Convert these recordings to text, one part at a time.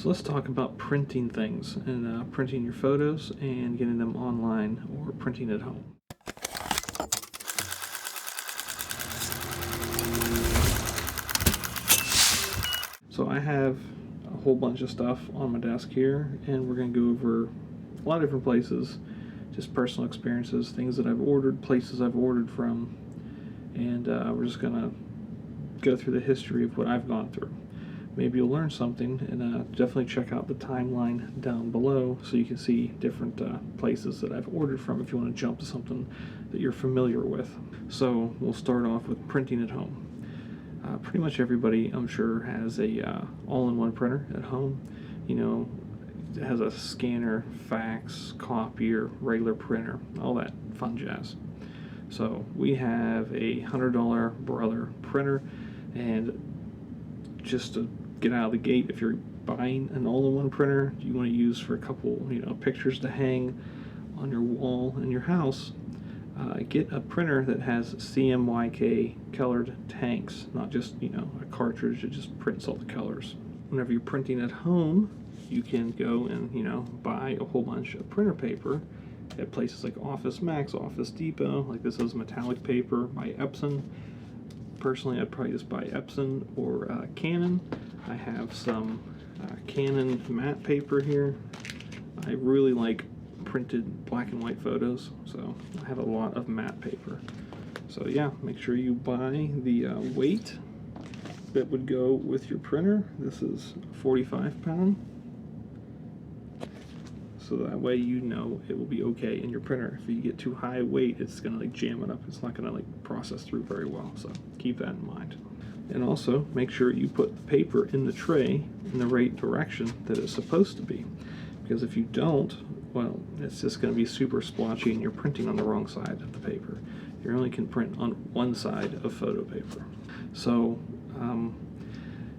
So let's talk about printing things and printing your photos and getting them online or printing at home. So I have a whole bunch of stuff on my desk here, and we're going to go over a lot of different places, just personal experiences, things that I've ordered, places I've ordered from, and we're just going to go through the history of what I've gone through. Maybe you'll learn something, and definitely check out the timeline down below so you can see different places that I've ordered from if you want to jump to something that you're familiar with. So we'll start off with printing at home. Pretty much everybody, I'm sure, has a all-in-one printer at home. You know, it has a scanner, fax, copier, regular printer, all that fun jazz. So we have a $100 Brother printer, and just to get out of the gate, if you're buying an all-in-one printer you want to use for a couple, pictures to hang on your wall in your house, get a printer that has CMYK colored tanks, not just a cartridge that just prints all the colors. Whenever you're printing at home, you can go and buy a whole bunch of printer paper at places like Office Max, Office Depot. Like this is metallic paper by Epson. Personally, I'd probably just buy Epson or Canon. I have some Canon matte paper here. I really like printed black and white photos, so I have a lot of matte paper. So yeah, make sure you buy the weight that would go with your printer. This is 45 pound. So that way it will be okay in your printer. If you get too high weight, it's gonna jam it up. It's not gonna process through very well. So keep that in mind. And also make sure you put the paper in the tray in the right direction that it's supposed to be. Because if you don't, well, it's just gonna be super splotchy and you're printing on the wrong side of the paper. You only can print on one side of photo paper. So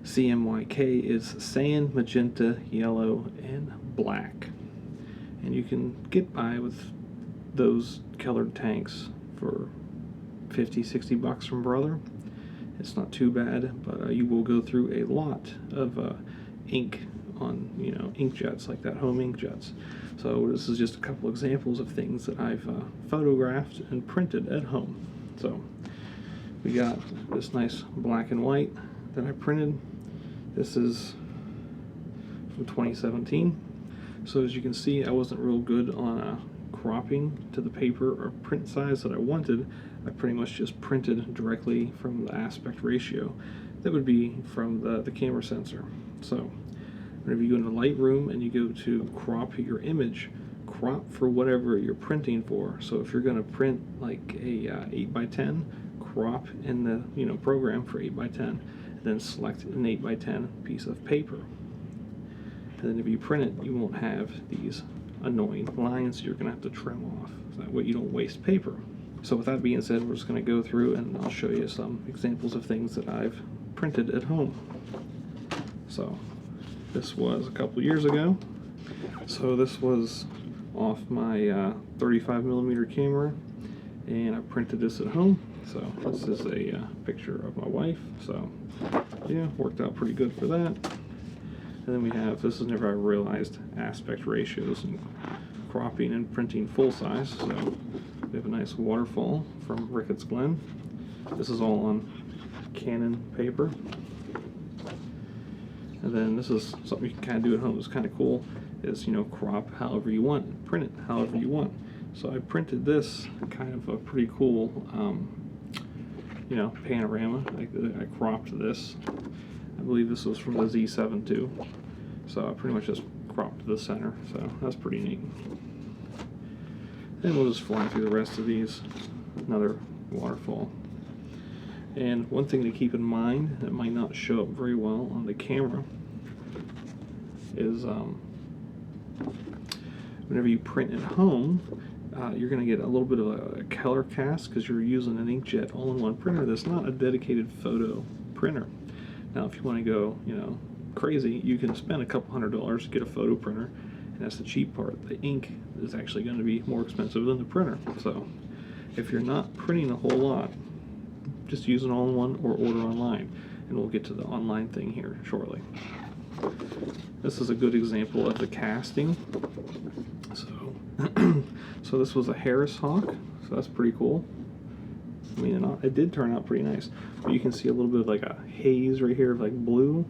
CMYK is cyan, magenta, yellow, and black. And you can get by with those colored tanks for 50, 60 bucks from Brother. It's not too bad, but you will go through a lot of ink on inkjets, like that home inkjets. So this is just a couple examples of things that I've photographed and printed at home. So we got this nice black and white that I printed. This is from 2017. So as you can see, I wasn't real good on cropping to the paper or print size that I wanted. I pretty much just printed directly from the aspect ratio that would be from the camera sensor. So whenever you go into Lightroom and you go to crop your image, crop for whatever you're printing for. So if you're going to print like a 8x10, crop in the program for 8x10, and then select an 8x10 piece of paper. And then if you print it, you won't have these annoying lines you're going to have to trim off. So that way you don't waste paper. So with that being said, we're just going to go through and I'll show you some examples of things that I've printed at home. So this was a couple years ago. So this was off my 35mm camera, and I printed this at home. So this is a picture of my wife. So yeah, worked out pretty good for that. And then we have, this is whenever I realized aspect ratios and cropping and printing full size. So we have a nice waterfall from Ricketts Glen. This is all on Canon paper. And then this is something you can kind of do at home. It's kind of cool, is crop however you want, print it however you want. So I printed this kind of a pretty cool panorama. I cropped this. I believe this was from the Z7 too. So I pretty much just cropped the center, so that's pretty neat. Then we'll just fly through the rest of these. Another waterfall. And one thing to keep in mind that might not show up very well on the camera is whenever you print at home, you're going to get a little bit of a color cast because you're using an inkjet all-in-one printer that's not a dedicated photo printer. Now if you want to go crazy, you can spend a couple $100 to get a photo printer, and that's the cheap part. The ink is actually going to be more expensive than the printer. So if you're not printing a whole lot, just use an all-in-one or order online, and we'll get to the online thing here shortly. this is a good example of the casting. So, so this was a Harris Hawk, so that's pretty cool. I mean, it did turn out pretty nice. But you can see a little bit of like a haze right here of like blue.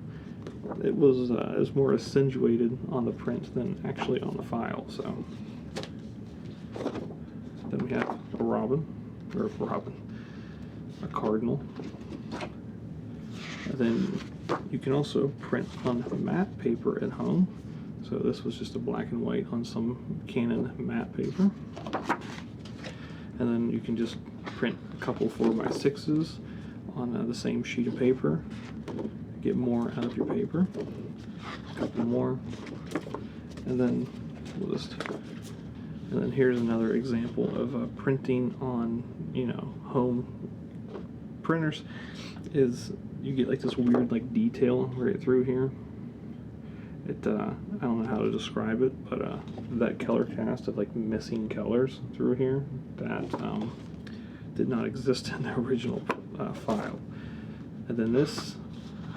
It was more accentuated on the print than actually on the file. So then we have a a cardinal. And then you can also print on matte paper at home. So this was just a black and white on some Canon matte paper. And then you can just print a couple 4x6s on the same sheet of paper. Get more out of your paper. A couple more. And then here's another example of printing on, home printers. Is you get like this weird like detail right through here. I don't know how to describe it, but that color cast of like missing colors through here, that did not exist in the original file. And then this,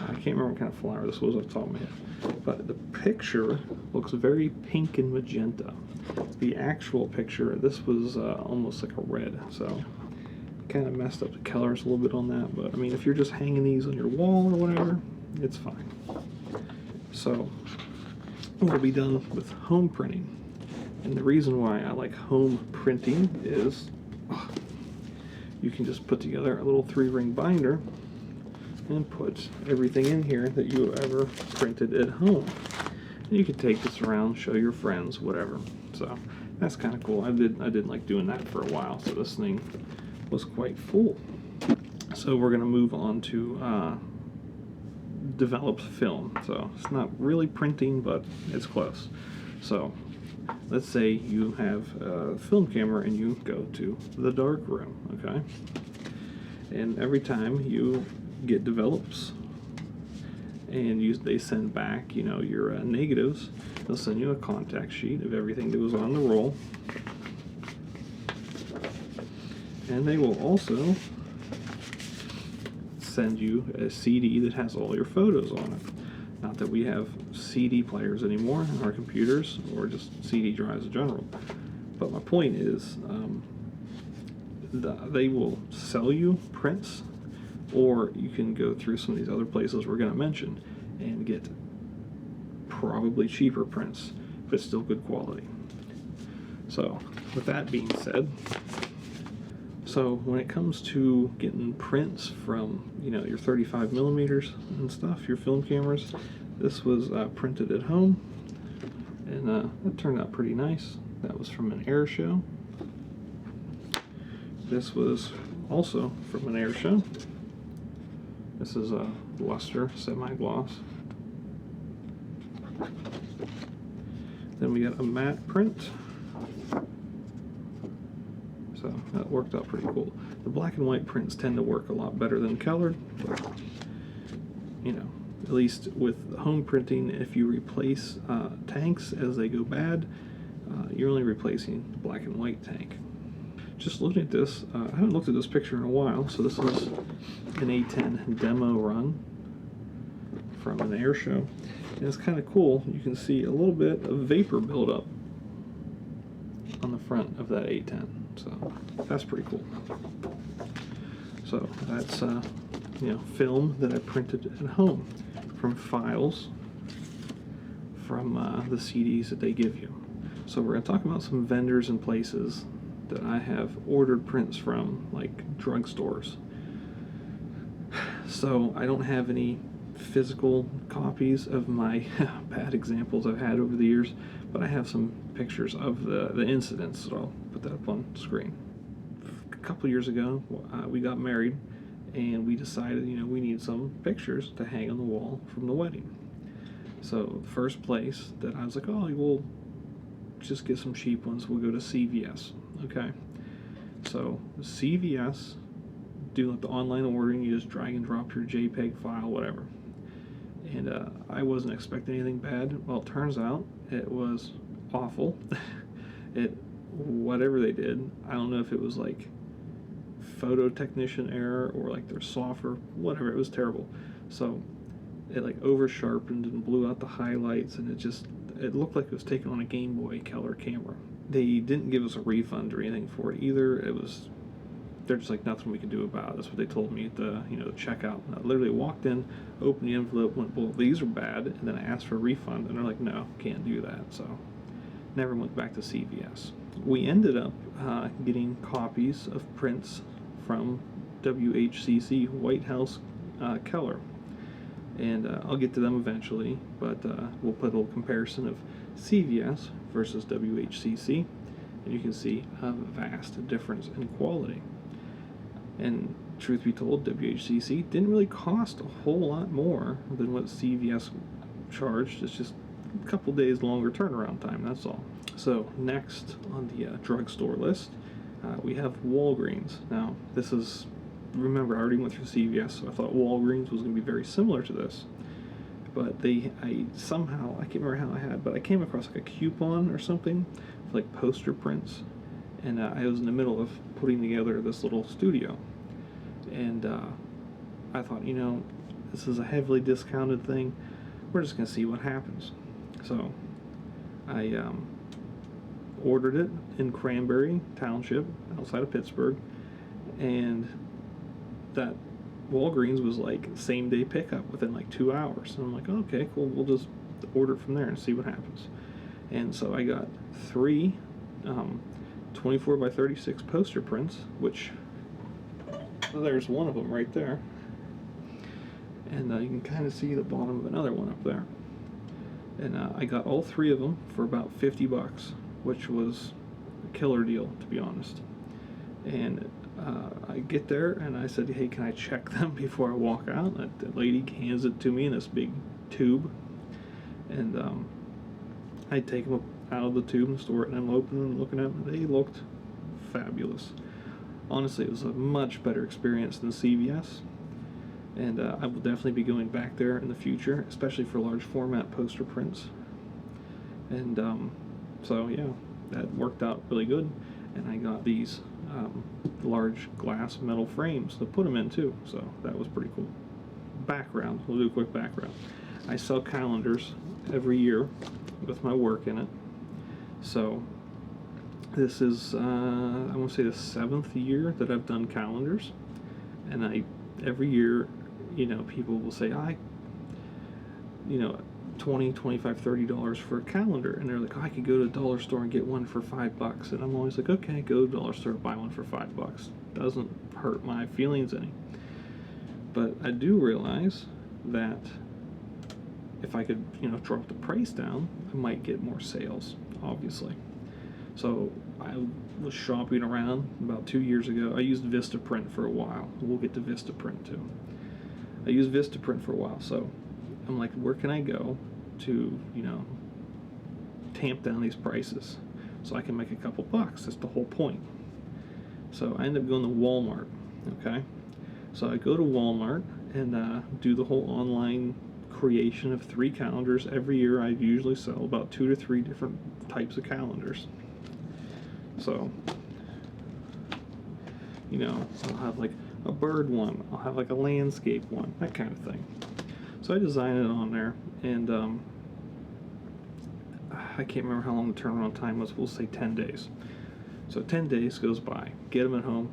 I can't remember what kind of flower this was off the top of my head, but the picture looks very pink and magenta. The actual picture, this was almost like a red, so kind of messed up the colors a little bit on that, but I mean, if you're just hanging these on your wall or whatever, it's fine. So we'll be done with home printing. And the reason why I like home printing is you can just put together a little 3-ring binder and put everything in here that you ever printed at home. And you can take this around, show your friends, whatever. So that's kind of cool. I did like doing that for a while, so this thing was quite full. So we're gonna move on to developed film. So it's not really printing, but it's close. So let's say you have a film camera and you go to the dark room, okay? And every time you get develops and they send back, your negatives, they'll send you a contact sheet of everything that was on the roll. And they will also send you a CD that has all your photos on it. Not that we have CD players anymore in our computers, or just CD drives in general. But my point is, they will sell you prints, or you can go through some of these other places we're going to mention and get probably cheaper prints, but still good quality. So with that being said, so when it comes to getting prints from, your 35 millimeters and stuff, your film cameras, this was printed at home, and it turned out pretty nice. That was from an air show. This was also from an air show. This is a luster semi-gloss. Then we got a matte print. So that worked out pretty cool. The black and white prints tend to work a lot better than colored, but at least with home printing, if you replace tanks as they go bad, you're only replacing the black and white tank. Just looking at this, I haven't looked at this picture in a while, so this is an A10 demo run from an air show. And it's kind of cool. You can see a little bit of vapor buildup on the front of that A10. So that's pretty cool. So that's film that I printed at home from files from the CDs that they give you. So we're going to talk about some vendors and places that I have ordered prints from, like drugstores. So I don't have any physical copies of my bad examples I've had over the years, but I have some pictures of the incidents, so I'll put that up on screen. A couple years ago, we got married, and we decided, we need some pictures to hang on the wall from the wedding. So the first place that I was like, oh, we'll just get some cheap ones. We'll go to CVS. Okay. So CVS, do like the online ordering. You just drag and drop your JPEG file, whatever. And I wasn't expecting anything bad. Well, it turns out it was awful. Whatever they did, I don't know if it was like photo technician error or like their software, whatever. It was terrible. So it like over sharpened and blew out the highlights, and it looked like it was taken on a Game Boy Color camera. They didn't give us a refund or anything for it either. They're just like, nothing we can do about it. That's what they told me at the checkout. I literally walked in, opened the envelope, went, well, these are bad, and then I asked for a refund, and they're like, no, can't do that. So never went back to CVS. We ended up getting copies of prints from WHCC, White House Keller, and I'll get to them eventually, but we'll put a little comparison of CVS versus WHCC, and you can see a vast difference in quality. And truth be told, WHCC didn't really cost a whole lot more than what CVS charged. It's just a couple days longer turnaround time, that's all. So next on the drugstore list, we have Walgreens. Now remember, I already went through CVS, so I thought Walgreens was going to be very similar to this. But I somehow, I can't remember how but I came across like a coupon or something for like poster prints, and I was in the middle of putting together this little studio, and I thought, this is a heavily discounted thing, we're just going to see what happens. So I ordered it in Cranberry Township outside of Pittsburgh, and that Walgreens was like same day pickup within like 2 hours. And I'm like, okay, cool, we'll just order it from there and see what happens. And so I got 3 24 by 36 poster prints, which there's one of them right there, and you can kind of see the bottom of another one up there. And I got all 3 of them for about $50, which was a killer deal, to be honest. And I get there and I said, hey, can I check them before I walk out? The lady hands it to me in this big tube, and I take them out of the tube and store it, and I'm opening them and looking at them. They looked fabulous. Honestly, it was a much better experience than CVS, and I will definitely be going back there in the future, especially for large format poster prints. And so yeah, that worked out really good, and I got these large glass metal frames to put them in too, so that was pretty cool. Background, we'll do a quick background. I sell calendars every year with my work in it, so this is I want to say the 7th year that I've done calendars, and every year, people will say, $20, $25, $30 for a calendar, and they're like, I could go to a dollar store and get one for $5, and I'm always like, okay, go to the dollar store, buy one for $5. Doesn't hurt my feelings any. But I do realize that if I could, drop the price down, I might get more sales, obviously. So I was shopping around about 2 years ago. I used Vista Print for a while. We'll get to Vista Print too. I used Vista Print for a while, so I'm like, where can I go to, tamp down these prices so I can make a couple bucks? That's the whole point. So I end up going to Walmart, okay? So I go to Walmart and do the whole online creation of 3 calendars. Every year I usually sell about 2 to 3 different types of calendars. So, I'll have like a bird one, I'll have like a landscape one, that kind of thing. So I design it on there, and I can't remember how long the turnaround time was. We'll say 10 days. So 10 days goes by. Get them at home.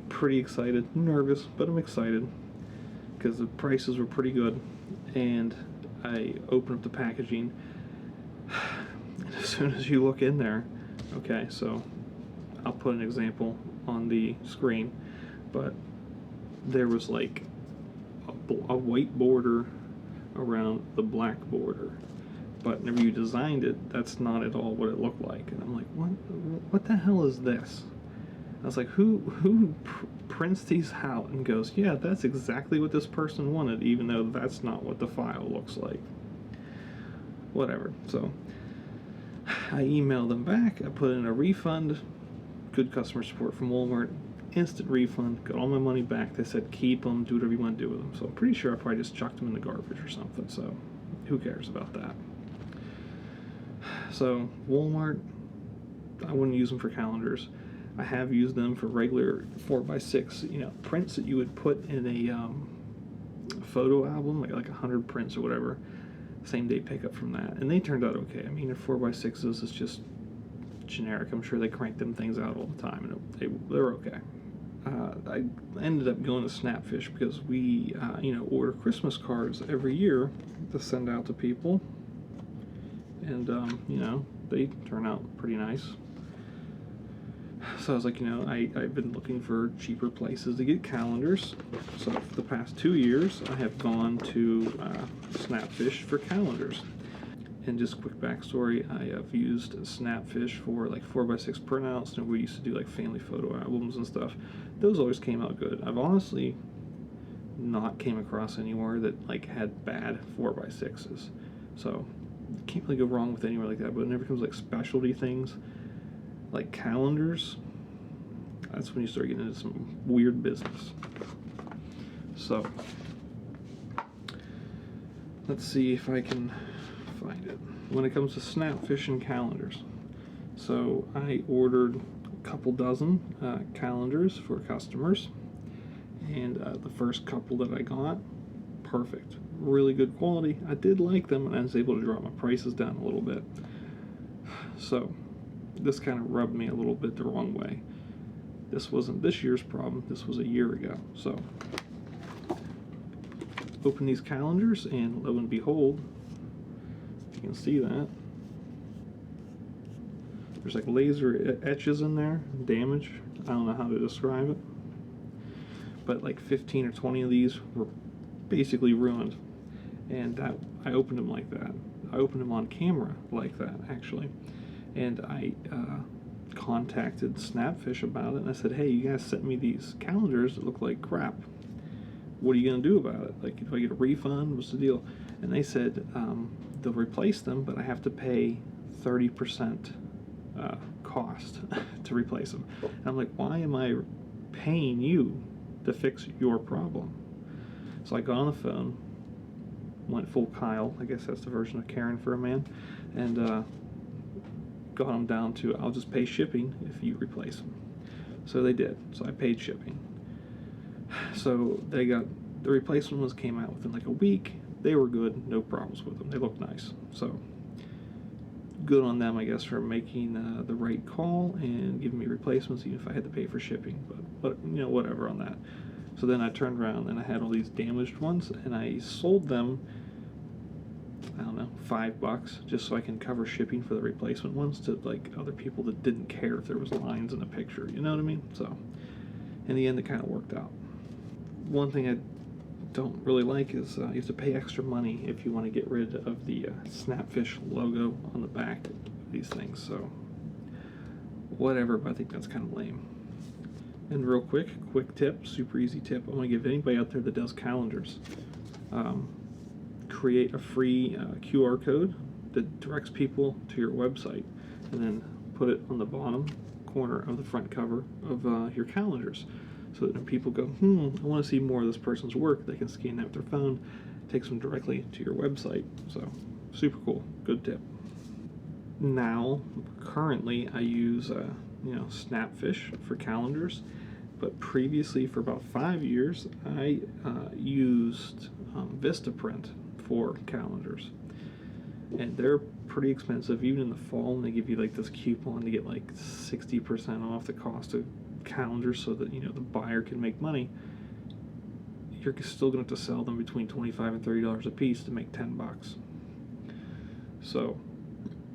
Pretty excited. Nervous, but I'm excited because the prices were pretty good. And I open up the packaging. And as soon as you look in there, okay, so I'll put an example on the screen, but there was like a white border around the black border, but whenever you designed it, that's not at all what it looked like. And I'm like, what the hell is this? I was like, who prints these out and goes, yeah, that's exactly what this person wanted, even though that's not what the file looks like. Whatever. So I emailed them back, I put in a refund, good customer support from Walmart, instant refund, got all my money back. They said keep them, do whatever you want to do with them. So I'm pretty sure I probably just chucked them in the garbage or something, so who cares about that. So Walmart, I wouldn't use them for calendars. I have used them for regular 4x6 prints that you would put in a photo album, like 100 prints or whatever, same day pickup from that, and they turned out okay. I mean, they're 4x6s, it's just generic. I'm sure they crank them things out all the time, and they're okay. I ended up going to Snapfish because we, order Christmas cards every year to send out to people, and they turn out pretty nice. So I was like, I've been looking for cheaper places to get calendars. So for the past 2 years, I have gone to Snapfish for calendars. And just quick backstory, I have used Snapfish for like 4x6 printouts, and we used to do like family photo albums and stuff. Those always came out good. I've honestly not came across anywhere that like had bad 4x6s. So you can't really go wrong with anywhere like that. But whenever it comes like specialty things, like calendars, that's when you start getting into some weird business. So let's see if I can find it. When it comes to Snapfish and calendars, so I ordered a couple dozen calendars for customers, and the first couple that I got, perfect, really good quality. I did like them, and I was able to drop my prices down a little bit. So this kind of rubbed me a little bit the wrong way. This wasn't this year's problem, this was a year ago. So open these calendars, and lo and behold, you can see that there's like laser etches in there, damage. I don't know how to describe it, but like 15 or 20 of these were basically ruined, and that I opened them like that. I opened them on camera like that, actually. And I contacted Snapfish about it, and I said, hey, you guys sent me these calendars that look like crap. What are you going to do about it? Like, if I get a refund, what's the deal? And they said they'll replace them, but I have to pay 30% cost to replace them. And I'm like, why am I paying you to fix your problem? So I got on the phone, went full Kyle, I guess that's the version of Karen for a man, and got them down to, I'll just pay shipping if you replace them. So they did. So I paid shipping. So they got, the replacement ones came out within like a week. They were good, no problems with them. They looked nice. So good on them, I guess, for making the right call and giving me replacements, even if I had to pay for shipping. But whatever on that. So then I turned around and I had all these damaged ones, and I sold them, I don't know, $5 just so I can cover shipping for the replacement ones to like other people that didn't care if there was lines in the picture, you know what I mean? So in the end, it kind of worked out. One thing I don't really like is you have to pay extra money if you want to get rid of the Snapfish logo on the back of these things. So whatever, but I think that's kind of lame. And real quick tip, super easy tip. I want to give anybody out there that does calendars, create a free QR code that directs people to your website, and then put it on the bottom corner of the front cover of your calendars, so that when people go, I want to see more of this person's work, they can scan that with their phone, takes them directly to your website. So super cool, good tip. Now, currently, I use Snapfish for calendars, but previously, for about 5 years, I used Vista Print for calendars, and they're pretty expensive. Even in the fall, and they give you like this coupon to get like 60% off the cost of calendars, so that the buyer can make money. You're still going to have to sell them between $25 and $30 a piece to make $10. So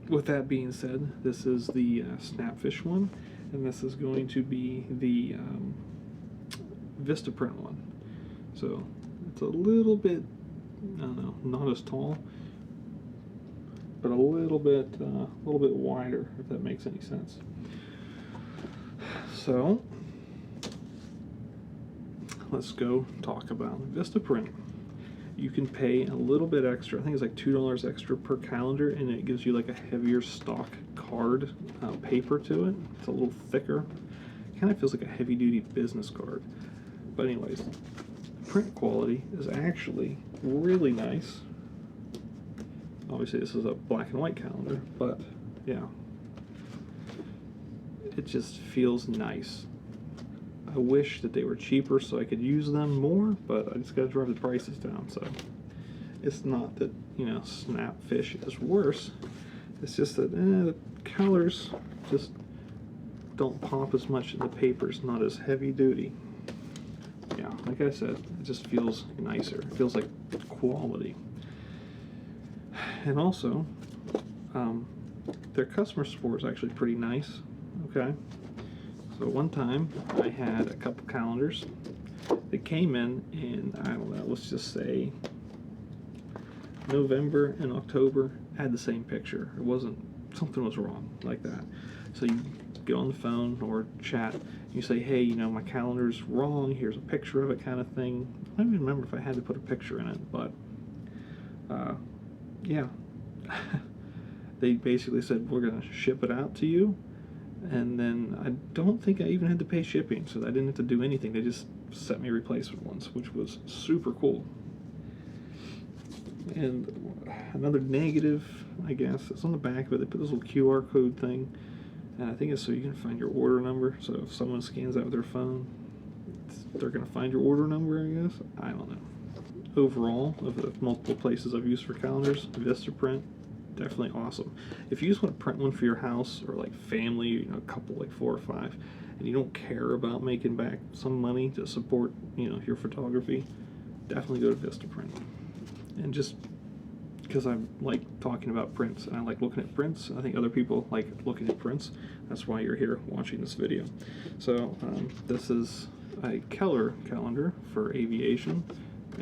with that being said, this is the Snapfish one, and this is going to be the Vista Print one. So it's a little bit, I don't know, not as tall, but a little bit wider, if that makes any sense. So let's go talk about Vista Print. You can pay a little bit extra. I think it's like $2 extra per calendar, and it gives you like a heavier stock card paper to it. It's a little thicker. It kind of feels like a heavy-duty business card. But anyways, print quality is actually really nice. Obviously, this is a black and white calendar, but yeah, it just feels nice. I wish that they were cheaper so I could use them more, but I just got to drive the prices down. So it's not that, you know, Snapfish is worse. It's just that the colors just don't pop as much, and the paper's not as heavy duty. Yeah, like I said, it just feels nicer. It feels like quality. And also, their customer support is actually pretty nice. Okay, so one time I had a couple calendars that came in, I don't know, let's just say November and October had the same picture. It wasn't, something was wrong like that. So you get on the phone or chat, you say, hey, you know, my calendar's wrong, here's a picture of it, kind of thing. I don't even remember if I had to put a picture in it, but yeah. They basically said, we're going to ship it out to you, and then I don't think I even had to pay shipping, so I didn't have to do anything. They just sent me replacement ones, which was super cool. And another negative, I guess, it's on the back of it. They put this little QR code thing, and I think it's so you can find your order number. So if someone scans that with their phone, they're going to find your order number, I guess. I don't know. Overall, of the multiple places I've used for calendars, Vista Print, definitely awesome. If you just want to print one for your house or like family, you know, a couple, like 4 or 5, and you don't care about making back some money to support, you know, your photography, definitely go to Vista Print. And just because I like talking about prints and I like looking at prints, I think other people like looking at prints. That's why you're here watching this video. So this is a Keller calendar for aviation,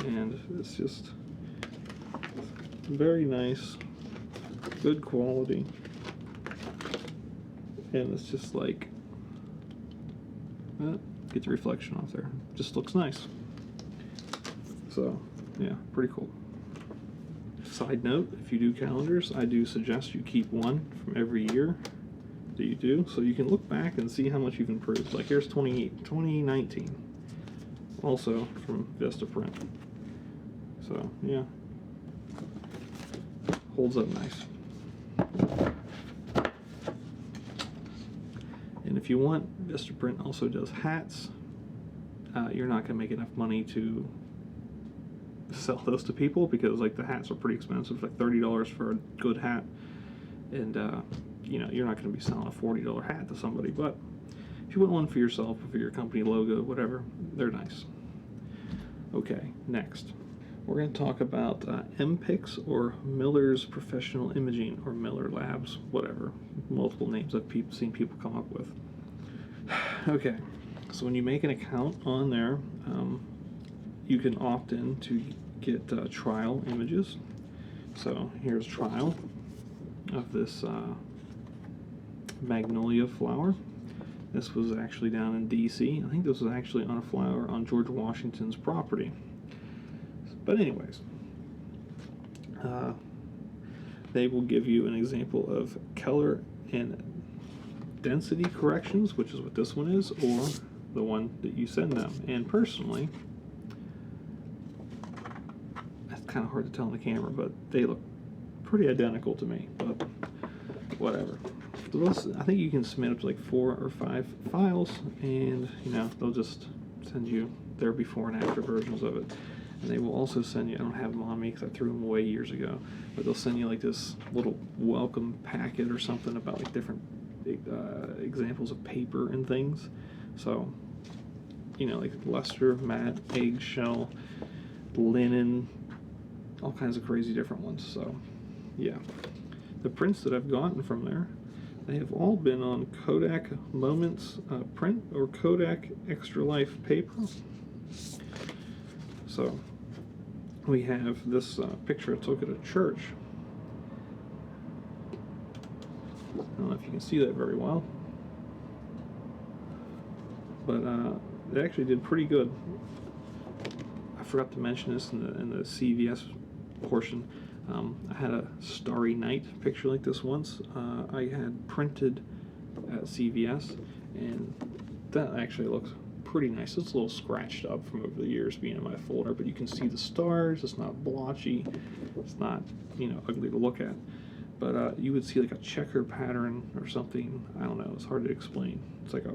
and it's just very nice, good quality, and it's just like, get the reflection off there, just looks nice. So yeah, pretty cool. Side note, if you do calendars, I do suggest you keep one from every year that you do, so you can look back and see how much you've improved. Like here's 2019, also from Vista Print. So yeah, holds up nice. And if you want, Vista Print also does hats. You're not going to make enough money to sell those to people, because like the hats are pretty expensive, like $30 for a good hat, and you know, you're not going to be selling a $40 hat to somebody. But if you want one for yourself or for your company logo, whatever, they're nice. Okay, next we're going to talk about Mpix, or Miller's Professional Imaging, or Miller Labs, whatever, multiple names I've seen people come up with. Okay, so when you make an account on there, you can opt in to get trial images. So here's trial of this magnolia flower. This was actually down in DC. I think this was actually on a flower on George Washington's property. But anyways, they will give you an example of color and density corrections, which is what this one is, or the one that you send them. And personally, that's kind of hard to tell on the camera, but they look pretty identical to me, but whatever. So I think you can submit up to like 4 or 5 files, and you know, they'll just send you their before and after versions of it. And they will also send you, I don't have them on me because I threw them away years ago, but they'll send you like this little welcome packet or something about like different examples of paper and things. So, you know, like luster, matte, eggshell, linen, all kinds of crazy different ones. So, yeah. The prints that I've gotten from there, they have all been on Kodak Moments print or Kodak Extra Life paper. So we have this picture I took at a church. I don't know if you can see that very well, but it actually did pretty good. I forgot to mention this in the CVS portion. I had a Starry Night picture like this once. I had printed at CVS, and that actually looks pretty nice. It's a little scratched up from over the years being in my folder, but you can see the stars. It's not blotchy. It's not, you know, ugly to look at. But you would see like a checker pattern or something. I don't know. It's hard to explain. It's like a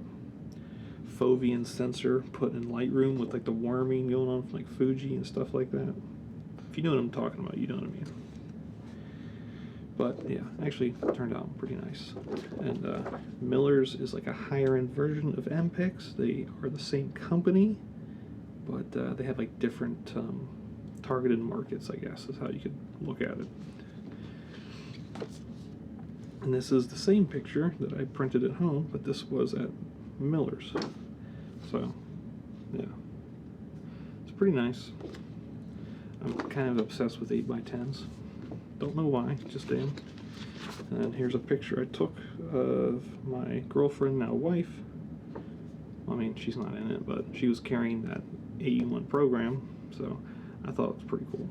fovean sensor put in Lightroom with like the worming going on from like Fuji and stuff like that. If you know what I'm talking about, you know what I mean. But yeah, actually turned out pretty nice. And Miller's is like a higher end version of Mpix. They are the same company, but they have like different targeted markets, I guess is how you could look at it. And this is the same picture that I printed at home, but this was at Miller's. So yeah, it's pretty nice. I'm kind of obsessed with 8x10s. Don't know why, just am. And here's a picture I took of my girlfriend, now wife. I mean, she's not in it, but she was carrying that AE1 program, so I thought it was pretty cool.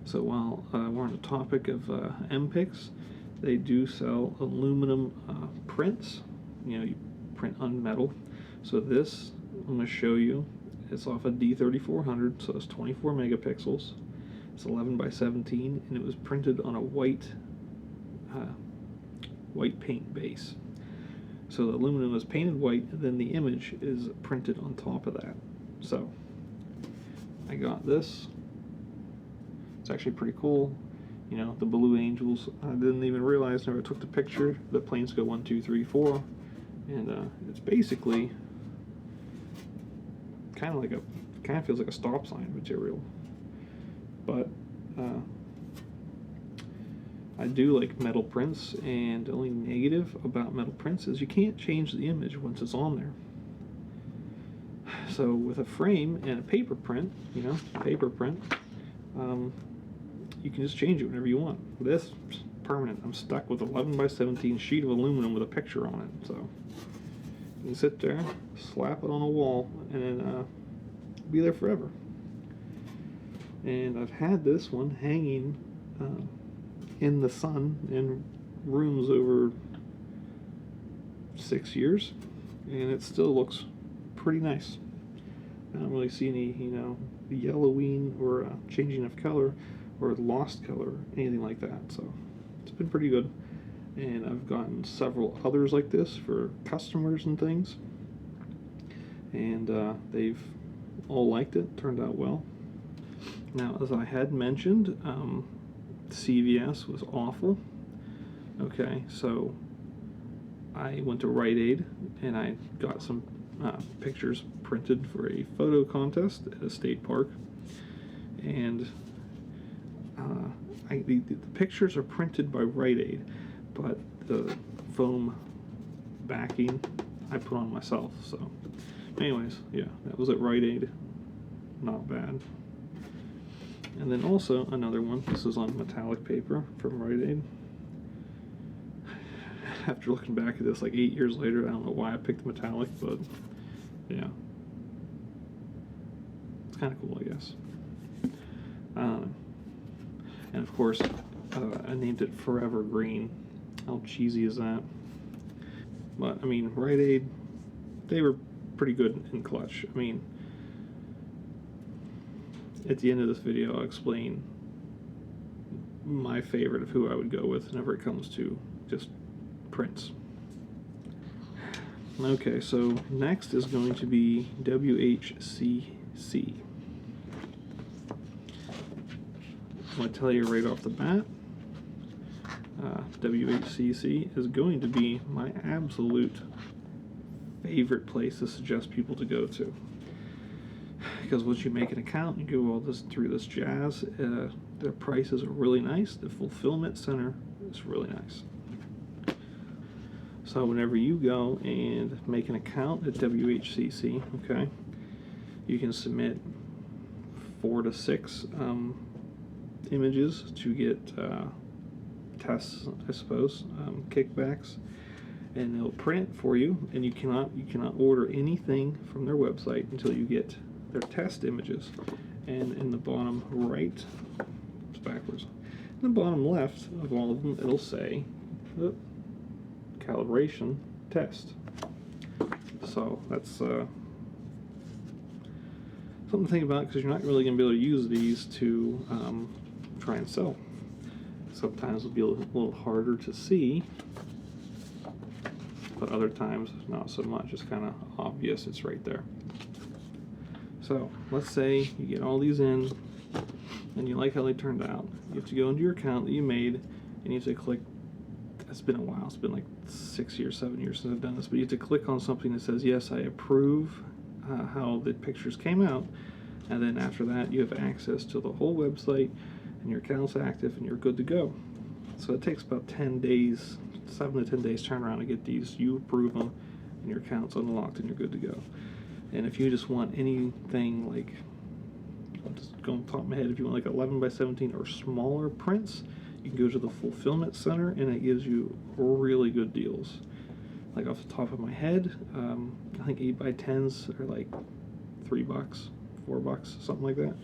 So while we're on the topic of Mpix, they do sell aluminum prints. You know, you print on metal. So this, I'm going to show you, it's off a D3400, so it's 24 megapixels. It's 11x17, and it was printed on a white paint base. So the aluminum is painted white, and then the image is printed on top of that. So I got this. It's actually pretty cool. You know, the Blue Angels. I didn't even realize, never took the picture. The planes go 1, 2, 3, 4, and it's basically kind of feels like a stop sign material. But I do like metal prints, and the only negative about metal prints is you can't change the image once it's on there. So with a frame and a paper print, you know, paper print, you can just change it whenever you want. This is permanent. I'm stuck with 11x17 sheet of aluminum with a picture on it. So you can sit there, slap it on a wall, and then be there forever. And I've had this one hanging in the sun in rooms over 6 years, and it still looks pretty nice. I don't really see any, you know, yellowing or changing of color or lost color, anything like that. So it's been pretty good. And I've gotten several others like this for customers and things, and they've all liked it. Turned out well. Now, as I had mentioned, CVS was awful. Okay, so I went to RiteAid and I got some pictures printed for a photo contest at a state park, and the pictures are printed by RiteAid, but the foam backing I put on myself. So anyways, yeah, that was at RiteAid. Not bad. And then also another one, this is on metallic paper from RiteAid. After looking back at this like 8 years later, I don't know why I picked metallic, but yeah, it's kind of cool, I guess. And of course, I named it Forever Green. How cheesy is that? But I mean, RiteAid, they were pretty good in clutch. I mean, at the end of this video, I'll explain my favorite of who I would go with whenever it comes to just prints. Okay, so next is going to be WHCC. I'm going to tell you right off the bat, WHCC is going to be my absolute favorite place to suggest people to go to. Because once you make an account, you go all this through this jazz. Their prices are really nice. The fulfillment center is really nice. So whenever you go and make an account at WHCC, okay, you can submit 4 to 6 images to get tests, I suppose, kickbacks, and they'll print it for you. And you cannot order anything from their website until you get their test images. And in the bottom right, it's backwards, in the bottom left of all of them, it'll say calibration test. So that's something to think about, because you're not really going to be able to use these to try and sell. Sometimes it'll be a little harder to see, but other times not so much. It's kind of obvious, it's right there. So let's say you get all these in and you like how they turned out. You have to go into your account that you made and you have to click. It's been a while, it's been like 6 years, 7 years since I've done this, but you have to click on something that says, yes, I approve how the pictures came out, and then after that you have access to the whole website and your account's active and you're good to go. So it takes about 10 days, 7 to 10 days turnaround to get these. You approve them and your account's unlocked and you're good to go. And if you just want anything like, I'll just go on the top of my head, if you want like 11 by 17 or smaller prints, you can go to the fulfillment center and it gives you really good deals. Like off the top of my head, I think 8 by 10s are like $3, $4, something like that.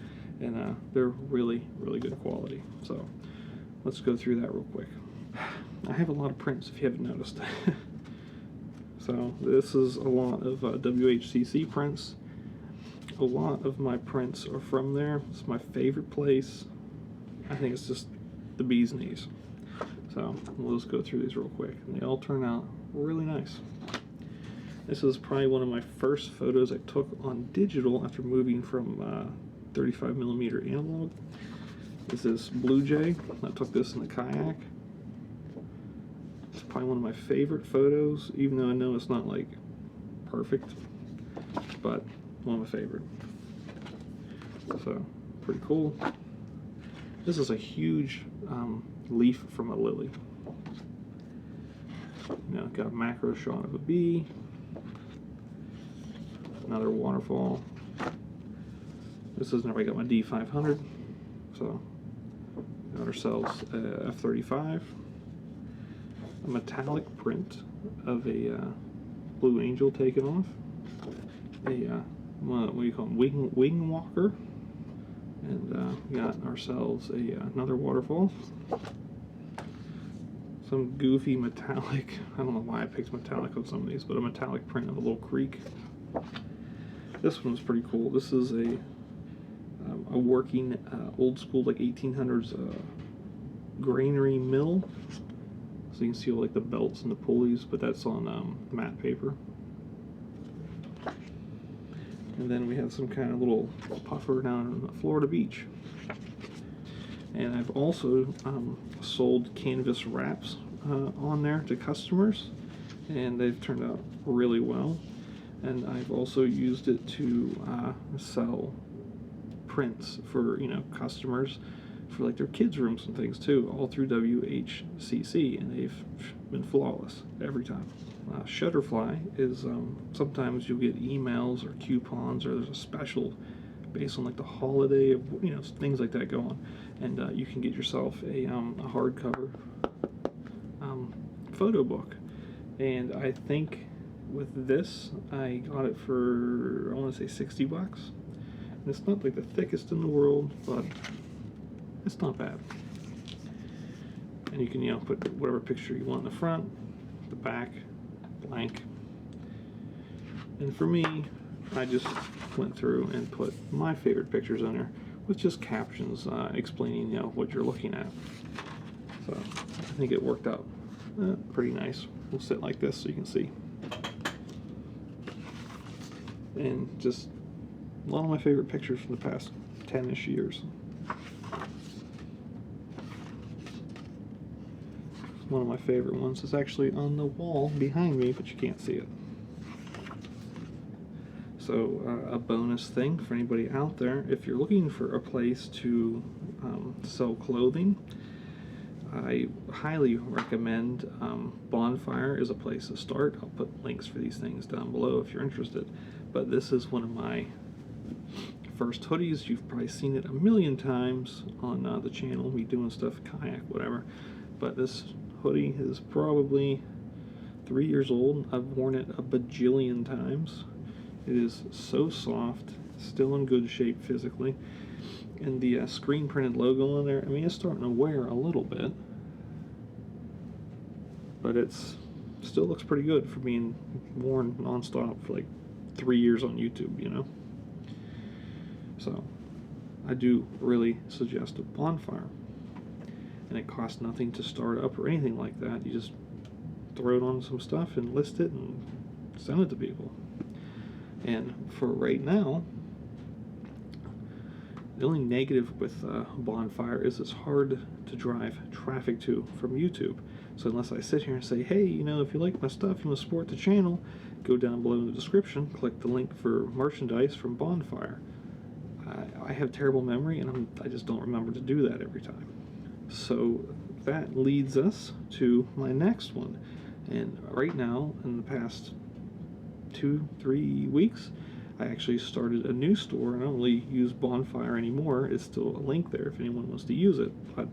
And they're really, really good quality. So let's go through that real quick. I have a lot of prints if you haven't noticed. So this is a lot of WHCC prints. A lot of my prints are from there. It's my favorite place. I think it's just the bee's knees. So we'll just go through these real quick. And they all turn out really nice. This is probably one of my first photos I took on digital after moving from 35mm analog. This is Blue Jay. I took this in the kayak. It's probably one of my favorite photos, even though I know it's not like perfect, but one of my favorite. So pretty cool. This is a huge leaf from a lily. You know, got a macro shot of a bee. Another waterfall. This is where I got my D500. So got ourselves a F35. A metallic print of a blue angel taken off. A what do you call them? Wing walker. And got ourselves another waterfall. Some goofy metallic, I don't know why I picked metallic on some of these, but a metallic print of a little creek. This one's pretty cool. This is a working old school like 1800s granary mill. So you can see like the belts and the pulleys, but that's on matte paper. And then we have some kind of little puffer down on the Florida beach. And I've also sold canvas wraps on there to customers, and they've turned out really well. And I've also used it to sell prints for, you know, customers for like their kids' rooms and things too, all through WHCC, and they've been flawless every time. Shutterfly is sometimes you'll get emails or coupons, or there's a special based on like the holiday of, you know, things like that go on, and you can get yourself a hardcover photo book. And I think with this I got it for, I want to say $60. And it's not like the thickest in the world, but it's not bad. And you can, you know, put whatever picture you want in the front, the back, blank. And for me, I just went through and put my favorite pictures on there with just captions explaining, you know, what you're looking at. So I think it worked out pretty nice. We'll sit like this so you can see. And just a lot of my favorite pictures from the past 10-ish years. One of my favorite ones is actually on the wall behind me, but you can't see it. So a bonus thing for anybody out there, if you're looking for a place to sell clothing, I highly recommend Bonfire is a place to start. I'll put links for these things down below if you're interested. But this is one of my first hoodies. You've probably seen it a million times on the channel, me doing stuff, kayak, whatever. But this hoodie is probably 3 years old. I've worn it a bajillion times. It is so soft, still in good shape physically. And the screen printed logo on there, I mean, it's starting to wear a little bit, but it's still looks pretty good for being worn non-stop for like 3 years on YouTube, you know. So I do really suggest a Bonfire, and it costs nothing to start up or anything like that. You just throw it on some stuff and list it and send it to people. And for right now, the only negative with Bonfire is it's hard to drive traffic to from YouTube. So unless I sit here and say, hey, you know, if you like my stuff, you want to support the channel, go down below in the description, click the link for merchandise from Bonfire. I have terrible memory, and I just don't remember to do that every time. So that leads us to my next one. And right now, in the past 2-3 weeks, I actually started a new store. I don't really use Bonfire anymore. It's still a link there if anyone wants to use it. But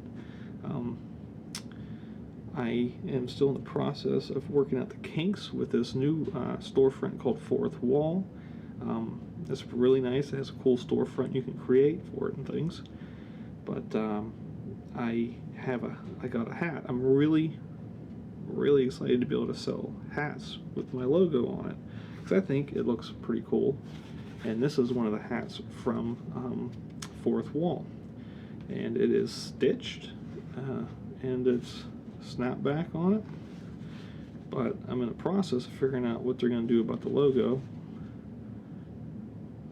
I am still in the process of working out the kinks with this new storefront called Fourth Wall. It's really nice. It has a cool storefront you can create for it and things. But I got a hat. I'm really excited to be able to sell hats with my logo on it, because I think it looks pretty cool. And this is one of the hats from Fourth Wall, and it is stitched and it's snapback on it. But I'm in the process of figuring out what they're going to do about the logo,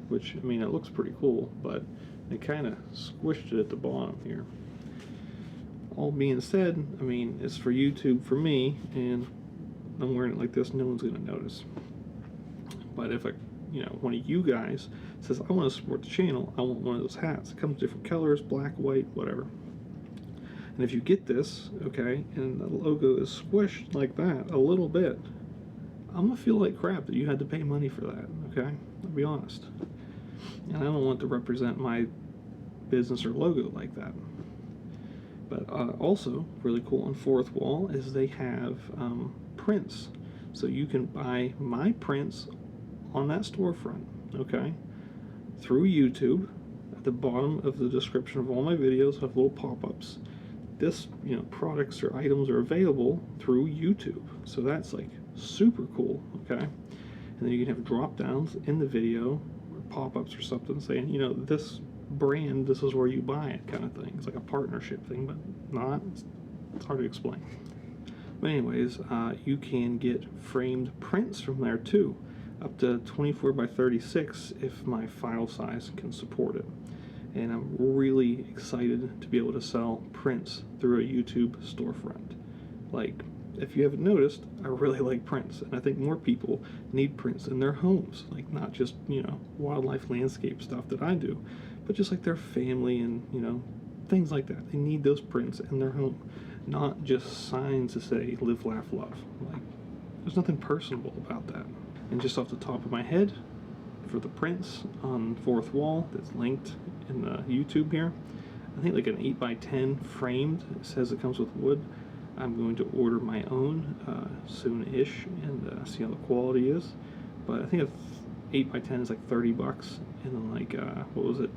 which, I mean, it looks pretty cool, but they kind of squished it at the bottom here. All being said, I mean, it's for YouTube for me, and I'm wearing it like this, no one's going to notice. But if one of you guys says, I want to support the channel, I want one of those hats. It comes in different colors, black, white, whatever. And if you get this, okay, and the logo is squished like that a little bit, I'm going to feel like crap that you had to pay money for that, okay? I'll be honest. And I don't want to represent my business or logo like that. But also, really cool on Fourth Wall is they have prints. So you can buy my prints on that storefront, okay, through YouTube. At the bottom of the description of all my videos, I have little pop-ups. This, products or items are available through YouTube. So that's like super cool, okay? And then you can have drop-downs in the video, or pop-ups or something saying, this brand, this is where you buy it, kind of thing. It's like a partnership thing, but not. It's hard to explain. But anyways, you can get framed prints from there too, up to 24 by 36 if my file size can support it. And I'm really excited to be able to sell prints through a YouTube storefront. Like, if you haven't noticed, I really like prints, and I think more people need prints in their homes. Like, not just, wildlife landscape stuff that I do, but just like their family and, things like that. They need those prints in their home, not just signs to say live, laugh, love. Like, there's nothing personable about that. And just off the top of my head, for the prints on Fourth Wall that's linked in the YouTube here, I think like an 8x10 framed. It says it comes with wood. I'm going to order my own soon-ish and see how the quality is. But I think a 8x10 is like $30, and then like what was it,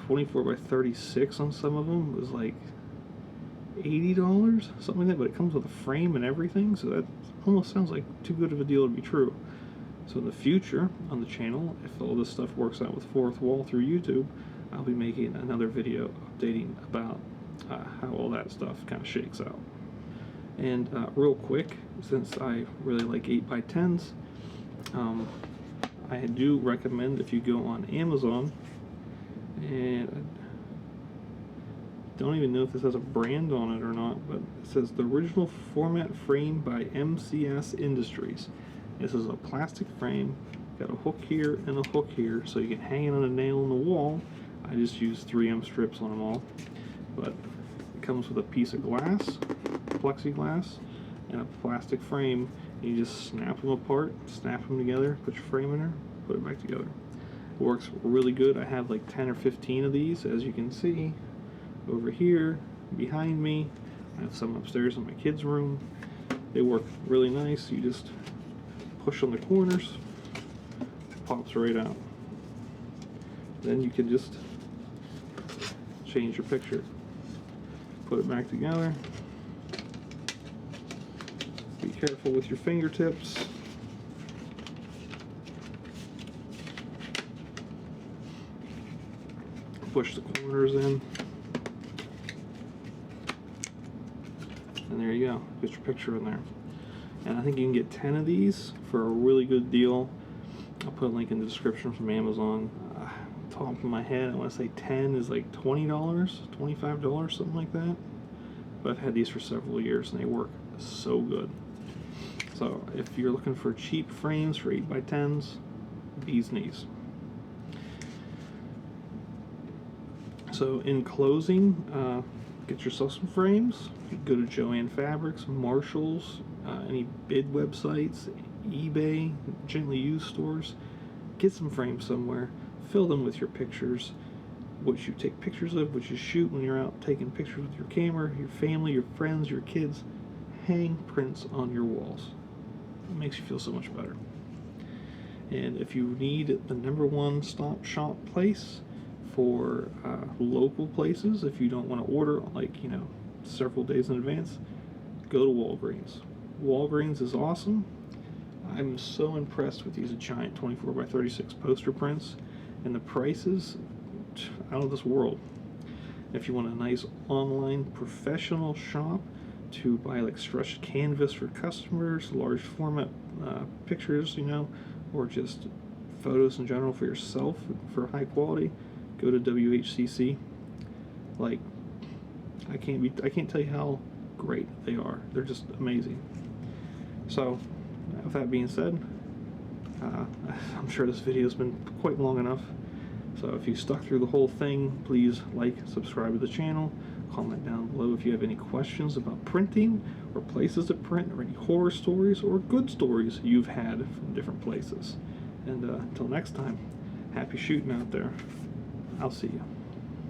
24 by 36 on some of them was like $80, something like that. But it comes with a frame and everything, so that almost sounds like too good of a deal to be true. So in the future on the channel, if all this stuff works out with Fourth Wall through YouTube, I'll be making another video updating about how all that stuff kind of shakes out. And real quick, since I really like 8x10s, I do recommend, if you go on Amazon, and I don't even know if this has a brand on it or not, but it says the original format frame by MCS Industries. This is a plastic frame, got a hook here and a hook here, so you can hang it on a nail in the wall. I just use 3M strips on them all. But it comes with a piece of glass, plexiglass, and a plastic frame. You just snap them apart, snap them together, put your frame in there, put it back together. It works really good. I have like 10 or 15 of these, as you can see over here behind me. I have some upstairs in my kids' room. They work really nice. You just push on the corners, pops right out. Then you can just change your picture. Put it back together. Be careful with your fingertips. Push the corners in. And there you go. Get your picture in there. And I think you can get 10 of these for a really good deal. I'll put a link in the description from Amazon. Top of my head, I want to say 10 is like $20, $25, something like that. But I've had these for several years and they work so good. So if you're looking for cheap frames for 8x10s, bee's knees. So in closing, get yourself some frames. You can go to Joann Fabrics, Marshalls, any bid websites, eBay, gently used stores. Get some frames somewhere. Fill them with your pictures, what you take pictures of, what you shoot when you're out taking pictures with your camera, your family, your friends, your kids. Hang prints on your walls. It makes you feel so much better. And if you need the #1 stop shop place for local places, if you don't want to order like several days in advance, go to Walgreens. Walgreens is awesome. I'm so impressed with these giant 24x36 poster prints, and the prices out of this world. If you want a nice online professional shop to buy like stretched canvas for customers, large format pictures, or just photos in general for yourself for high quality, go to WHCC. Like, I can't tell you how great they are. They're just amazing. So with that being said, I'm sure this video has been quite long enough. So if you stuck through the whole thing, please like, subscribe to the channel, comment down below if you have any questions about printing or places to print, or any horror stories or good stories you've had from different places. And until next time, happy shooting out there. I'll see you.